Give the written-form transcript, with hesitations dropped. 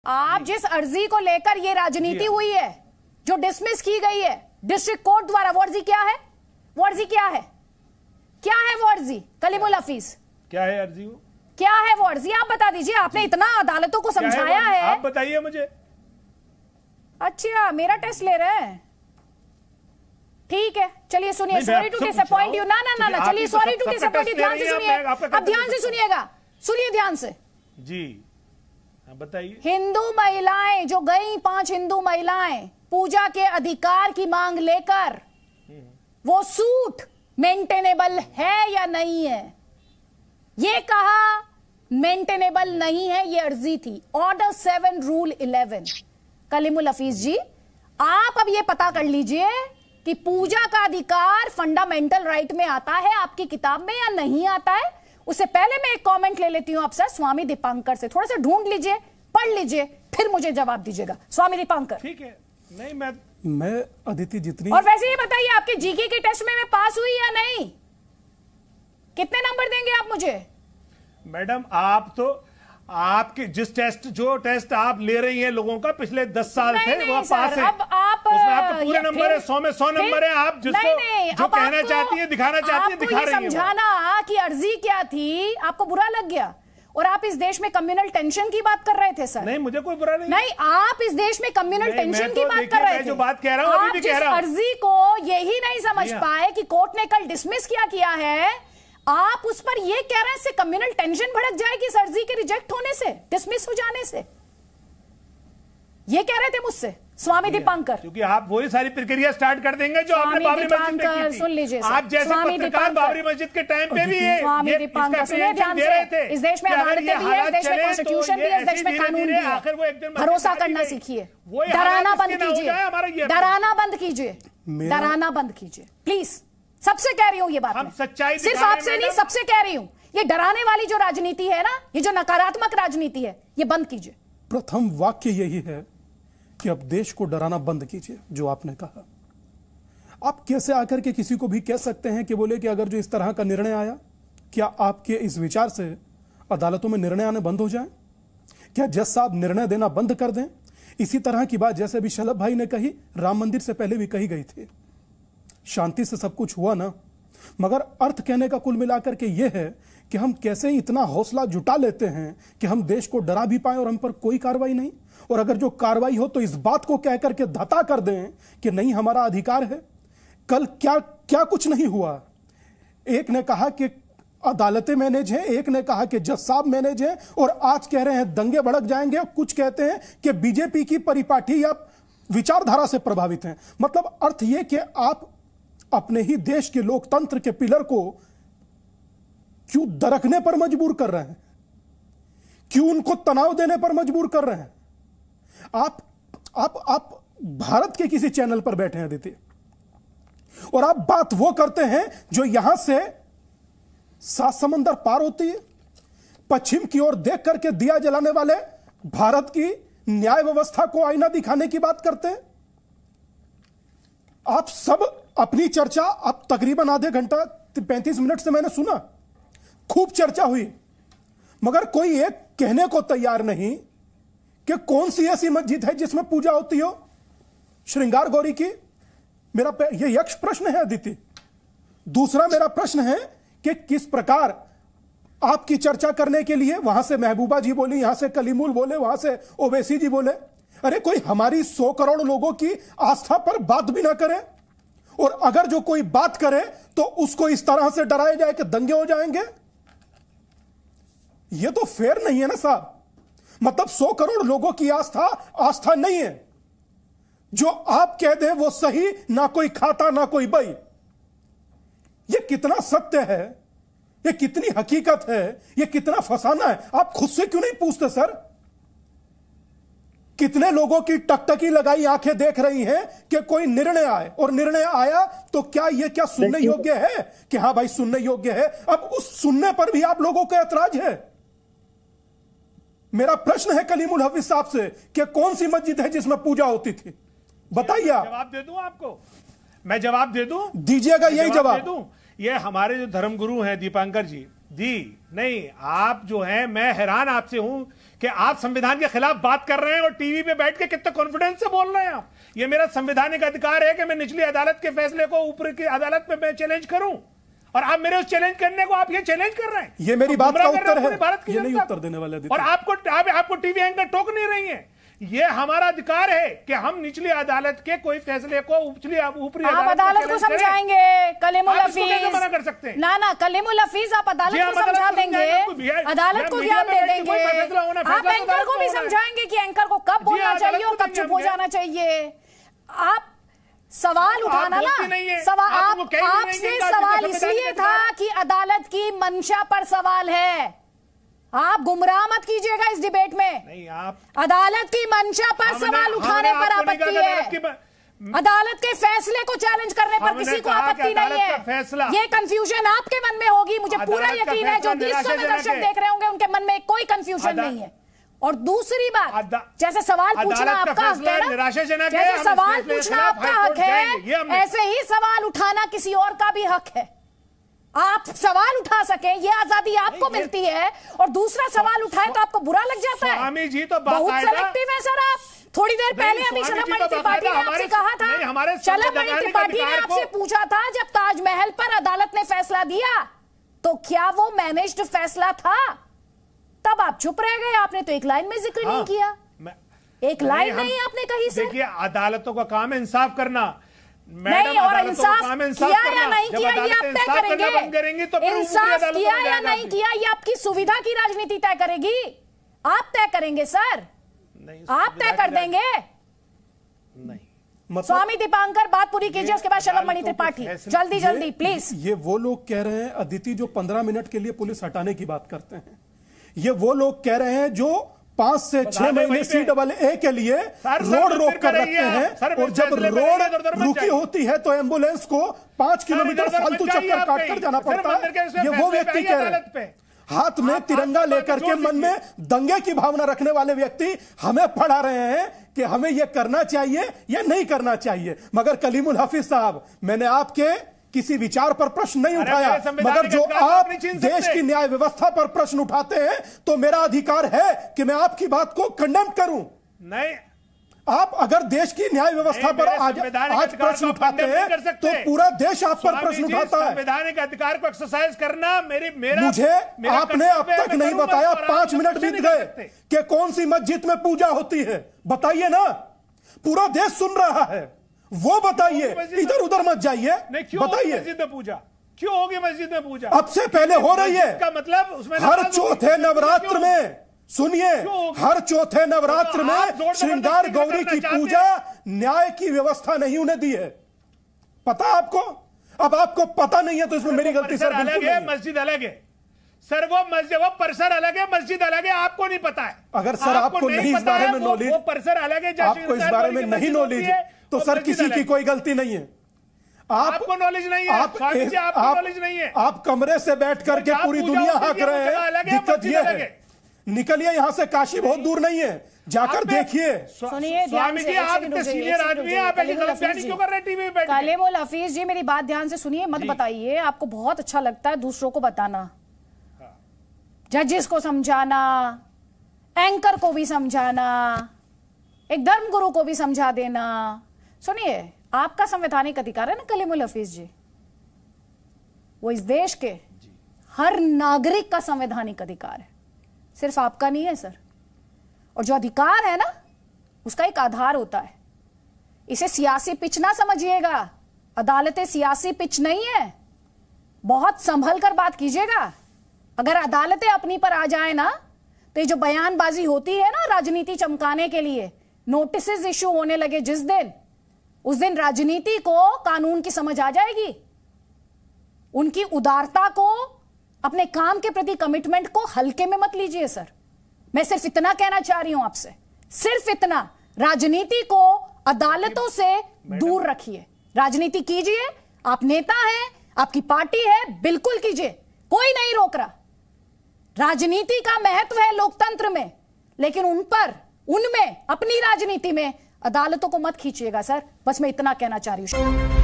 आप जिस अर्जी को लेकर ये राजनीति हुई है, जो डिसमिस की गई है डिस्ट्रिक्ट कोर्ट द्वारा, वो अर्जी क्या है? वो अर्जी क्या है? क्या है वो अर्जी? कलीमुल हफीज, क्या है अर्जी? वो क्या है वो अर्जी? आप बता दीजिए। आपने इतना अदालतों को समझाया है, आप बताइए मुझे। अच्छा, मेरा टेस्ट ले रहे हैं, ठीक है, चलिए सुनिए। Sorry to disappoint you. ना ना ना ना, चलिए सॉरी टू डिसअपॉइंट यू। ध्यान से सुनिए, अब ध्यान से सुनिएगा, सुनिए ध्यान से जी, बताइए। हिंदू महिलाएं जो गई, 5 हिंदू महिलाएं पूजा के अधिकार की मांग लेकर, वो सूट मेंटेनेबल है या नहीं है? ये कहा मेंटेनेबल नहीं है, ये अर्जी थी। Order 7 rule 11। कलीमुल हफीज जी, आप अब ये पता कर लीजिए कि पूजा का अधिकार फंडामेंटल राइट में आता है आपकी किताब में या नहीं आता है। उससे पहले मैं एक कमेंट ले लेती हूं आपसे, स्वामी दीपांकर से। थोड़ा सा ढूंढ लीजिए, पढ़ लीजिए, फिर मुझे जवाब दीजिएगा। स्वामी दीपांकर। ठीक है। नहीं, मैं अदिति जितनी, और वैसे ये बताइए, आपके जीके के टेस्ट में मैं पास हुई या नहीं? कितने नंबर देंगे आप मुझे? मैडम, आप तो आपके जिस टेस्ट, जो टेस्ट आप ले रही हैं लोगों का पिछले 10 साल से, वो पास है। अब आप उसमें आपके पूरे नंबर है, 100 में 100 नंबर है। आप जिसको जो कहना चाहती है, दिखाना चाहती है, दिखा रही है। समझाना कि अर्जी क्या थी, आपको बुरा लग गया। और आप इस देश में कम्युनल टेंशन की बात कर रहे थे सर। नहीं, मुझे कोई बुरा नहीं। नहीं, आप इस देश में कम्युनल टेंशन की बात कर रहे थे। जो बात कह रहा हूं, अभी भी कह रहा हूं। अर्जी को यही नहीं समझ पाए कि कोर्ट ने कल डिसमिस किया है, आप उस पर यह कह रहे हैं इससे कम्युनल टेंशन भड़क जाएगी इस अर्जी के रिजेक्ट होने से, डिसमिस हो जाने से। यह कह रहे थे मुझसे स्वामी दीपांकर। क्योंकि आप वही सारी प्रक्रिया स्टार्ट कर देंगे जो आपने बाबरी मस्जिद में की थी। सुन लीजिए, आप जैसे पत्रकार बाबरी मस्जिद के टाइम पे भी स्वामी दीपांकर सुनिए ध्यान से। इस देश में अदालतें भी है, इस देश में कॉन्स्टिट्यूशन भी है, इस देश में कानून भी है। भरोसा करना सीखिए, डराना बंद कीजिए, डराना बंद कीजिए, डराना बंद कीजिए प्लीज। सबसे कह रही हूं ये बात, हम सच्चाई सिर्फ आपसे नहीं, सबसे कह रही हूं। ये डराने वाली जो राजनीति है ना, ये जो नकारात्मक राजनीति है, ये बंद कीजिए। प्रथम वाक्य यही है कि अब देश को डराना बंद कीजिए। जो आपने कहा, आप कैसे आकर के किसी को भी कह सकते हैं कि बोले कि अगर जो इस तरह का निर्णय आया, क्या आपके इस विचार से अदालतों में निर्णय आने बंद हो जाए? क्या जज साहब निर्णय देना बंद कर दें? इसी तरह की बात जैसे अभी शलभ भाई ने कही, राम मंदिर से पहले भी कही गई थी। शांति से सब कुछ हुआ ना, मगर अर्थ कहने का कुल मिलाकर के यह है कि हम कैसे इतना हौसला जुटा लेते हैं कि हम देश को डरा भी पाए और हम पर कोई कार्रवाई नहीं, और अगर जो कार्रवाई हो तो इस बात को कह करके धता कर दें कि नहीं हमारा अधिकार है। कल क्या क्या कुछ नहीं हुआ। एक ने कहा कि अदालतें मैनेज हैं, एक ने कहा कि जज साहब मैनेज हैं, और आज कह रहे हैं दंगे भड़क जाएंगे। कुछ कहते हैं कि बीजेपी की परिपाटी या विचारधारा से प्रभावित हैं। मतलब अर्थ यह कि आप अपने ही देश के लोकतंत्र के पिलर को क्यों दरकने पर मजबूर कर रहे हैं, क्यों उनको तनाव देने पर मजबूर कर रहे हैं? आप भारत के किसी चैनल पर बैठे हैं दीदी, और आप बात वो करते हैं जो यहां से 7 समंदर पार होती है, पश्चिम की ओर देख करके दिया जलाने वाले भारत की न्याय व्यवस्था को आईना दिखाने की बात करते हैं। आप सब अपनी चर्चा अब तकरीबन आधे घंटा 35 मिनट से मैंने सुना, खूब चर्चा हुई, मगर कोई एक कहने को तैयार नहीं कि कौन सी ऐसी मस्जिद है जिसमें पूजा होती हो श्रृंगार गौरी की। मेरा यह यक्ष प्रश्न है अदिति। दूसरा मेरा प्रश्न है कि किस प्रकार आपकी चर्चा करने के लिए वहां से महबूबा जी बोली, यहां से कलीमुल बोले, वहां से ओवैसी जी बोले। अरे कोई हमारी 100 करोड़ लोगों की आस्था पर बात भी ना करे, और अगर जो कोई बात करे तो उसको इस तरह से डराया जाए कि दंगे हो जाएंगे। यह तो फेयर नहीं है ना साहब। मतलब 100 करोड़ लोगों की आस्था नहीं है। जो आप कह दे वो सही, ना कोई खाता ना कोई बई। यह कितना सत्य है, यह कितनी हकीकत है, यह कितना फसाना है, आप खुद से क्यों नहीं पूछते सर? कितने लोगों की टकटकी लगाई आंखें देख रही हैं कि कोई निर्णय आए, और निर्णय आया तो क्या सुनने योग्य है कि हां भाई सुनने योग्य है? अब उस सुनने पर भी आप लोगों का ऐतराज है। मेरा प्रश्न है कलीमुल हफीज साहब से कि कौन सी मस्जिद है जिसमें पूजा होती थी, बताइए आप। जवाब दे दूं आपको, मैं जवाब दे दूं? दीजिएगा यही जवाब। दे दूं? ये हमारे जो धर्मगुरु हैं दीपांकर जी, जी नहीं, आप जो हैं, मैं हैरान आपसे हूं कि आप संविधान के खिलाफ बात कर रहे हैं और टीवी पे बैठ के कितने कॉन्फिडेंस से बोल रहे हैं आप। ये मेरा संवैधानिक अधिकार है कि मैं निचली अदालत के फैसले को ऊपर की अदालत पे मैं चैलेंज करूं, और आप मेरे उस चैलेंज करने को आप ये चैलेंज कर रहे हैं। ये मेरी बात का उत्तर है, भारत की ये नहीं उत्तर देने वाले। और आपको टीवी एंकर टोक नहीं रही है। ये हमारा अधिकार है कि हम निचली अदालत के कोई फैसले को ऊपरी अदालत को समझाएंगे। कलीमुल हफीज मना कर सकते हैं ना कलीमुल हफीज आप अदालत को समझा देंगे, अदालत को ज्ञान दे देंगे। आप एंकर को भी समझाएंगे कि एंकर को कब बोलना चाहिए और कब चुप हो जाना चाहिए। आप सवाल उठाना ना, आपसे सवाल इसलिए था कि अदालत की मंशा पर सवाल है। आप गुमराह मत कीजिएगा इस डिबेट में। नहीं, आप अदालत की मंशा पर सवाल उठाने पर आपत्ति है, अदालत के फैसले को चैलेंज करने पर किसी को आपत्ति नहीं है। ये कंफ्यूजन आपके मन में होगी, मुझे पूरा यकीन है। जो 200 दर्शक देख रहे होंगे उनके मन में कोई कंफ्यूजन नहीं है। और दूसरी बात, जैसे सवाल पूछना आपका हक है ना, जैसे सवाल पूछना आपका हक है, ऐसे ही सवाल उठाना किसी और का भी हक है। आप सवाल उठा सके ये आजादी आपको मिलती है, और दूसरा सवाल उठाए तो आपको बुरा लग जाता है। स्वामी जी तो बहुत सेलेक्टिव है सर आप। थोड़ी देर पहले अभी शलभमणि त्रिपाठी ने आपसे कहा था, शलभमणि त्रिपाठी ने आपसे पूछा था जब ताजमहल पर अदालत ने फैसला दिया तो क्या वो मैनेज्ड फैसला था? तब आप चुप रह गए, आपने तो एक लाइन में जिक्र नहीं किया, एक लाइन नहीं आपने कही। देखिए, अदालतों का काम है इंसाफ करना। नहीं, और इंसाफ किया या नहीं किया ये आप तय करेंगे। तो इंसाफ किया या नहीं किया ये आपकी सुविधा की राजनीति तय करेगी। आप तय करेंगे सर, आप तय कर देंगे। नहीं, स्वामी दीपांकर बात पूरी कीजिए, उसके बाद शलभमणि त्रिपाठी। जल्दी जल्दी प्लीज। ये वो लोग कह रहे हैं अदिति जो 15 मिनट के लिए पुलिस हटाने की बात करते हैं, ये वो लोग कह रहे हैं जो 5 से 6 महीने CAA के लिए रोड रोक कर रखते हैं, और जब रोड रुकी होती है तो एम्बुलेंस को 5 किलोमीटर फालतू चक्कर काटकर जाना पड़ता है। ये वो व्यक्ति कह रहे हैं, हाथ में तिरंगा लेकर के मन में दंगे की भावना रखने वाले व्यक्ति हमें पढ़ा रहे हैं कि हमें यह करना चाहिए या नहीं करना चाहिए। मगर कलीमुल हफीज साहब, मैंने आपके किसी विचार पर प्रश्न नहीं उठाया, मगर जो आप देश की न्याय व्यवस्था पर प्रश्न उठाते हैं तो मेरा अधिकार है कि मैं आपकी बात को कंडेम करूं। नहीं, आप अगर देश की न्याय व्यवस्था पर आज प्रश्न उठाते हैं तो पूरा देश आप पर प्रश्न उठाता है। संवैधानिक अधिकार को एक्सरसाइज करना मुझे आपने अब तक नहीं बताया, 5 मिनट बीत गए कि कौन सी मस्जिद में पूजा होती है, बताइए ना। पूरा देश सुन रहा है, वो बताइए, इधर उधर मत जाइए, बताइए मस्जिद में पूजा क्यों होगी? मस्जिद में पूजा अब से पहले हो रही है, का मतलब उसमें हर चौथे नवरात्र में, सुनिए, हर चौथे नवरात्र में श्रृंगार गौरी की पूजा न्याय की व्यवस्था नहीं उन्हें दी है, पता आपको? अब आपको पता नहीं है तो इसमें मेरी गलती सर। अलग है, मस्जिद अलग है सर, वो मस्जिद, वो परिसर अलग है, मस्जिद अलग है, आपको नहीं पता है। अगर सर आपको नहीं इस बारे में नॉलेज, वो परिसर अलग है, आपको इस बारे में नहीं नॉलेज तो सर किसी की कोई गलती नहीं है। आपको नॉलेज नहीं है, आपको नॉलेज नहीं है। आप कमरे से बैठ करके पूरी दुनिया हाँक रहे हैं, दिक्कत यह है। निकलिए यहां से, काशी बहुत दूर नहीं है, जाकर देखिए। सुनिए, स्वामी जी आप इतने सीनियर आदमी हैं, आप ऐसी गलतफहमी क्यों कर रहे हैं टीवी में बैठ के? कलीमुल हफीज जी मेरी बात ध्यान से सुनिए, मत बताइए। आपको बहुत अच्छा लगता है दूसरों को बताना, जजेस को समझाना, एंकर को भी समझाना, एक धर्मगुरु को भी समझा देना। सुनिए, आपका संवैधानिक अधिकार है ना कलीमुल हफीज जी, वो इस देश के हर नागरिक का संवैधानिक अधिकार है, सिर्फ आपका नहीं है सर। और जो अधिकार है ना, उसका एक आधार होता है। इसे सियासी पिच ना समझिएगा, अदालतें सियासी पिच नहीं है, बहुत संभल कर बात कीजिएगा। अगर अदालतें अपनी पर आ जाए ना, तो ये जो बयानबाजी होती है ना राजनीति चमकाने के लिए, नोटिसेस इशू होने लगे जिस दिन, उस दिन राजनीति को कानून की समझ आ जाएगी। उनकी उदारता को, अपने काम के प्रति कमिटमेंट को हल्के में मत लीजिए सर। मैं सिर्फ इतना कहना चाह रही हूं आपसे, सिर्फ इतना, राजनीति को अदालतों से दूर रखिए। राजनीति कीजिए, आप नेता हैं, आपकी पार्टी है, बिल्कुल कीजिए, कोई नहीं रोक रहा। राजनीति का महत्व है लोकतंत्र में, लेकिन उनमें, अपनी राजनीति में अदालतों को मत खींचिएगा सर। बस मैं इतना कहना चाह रही हूं।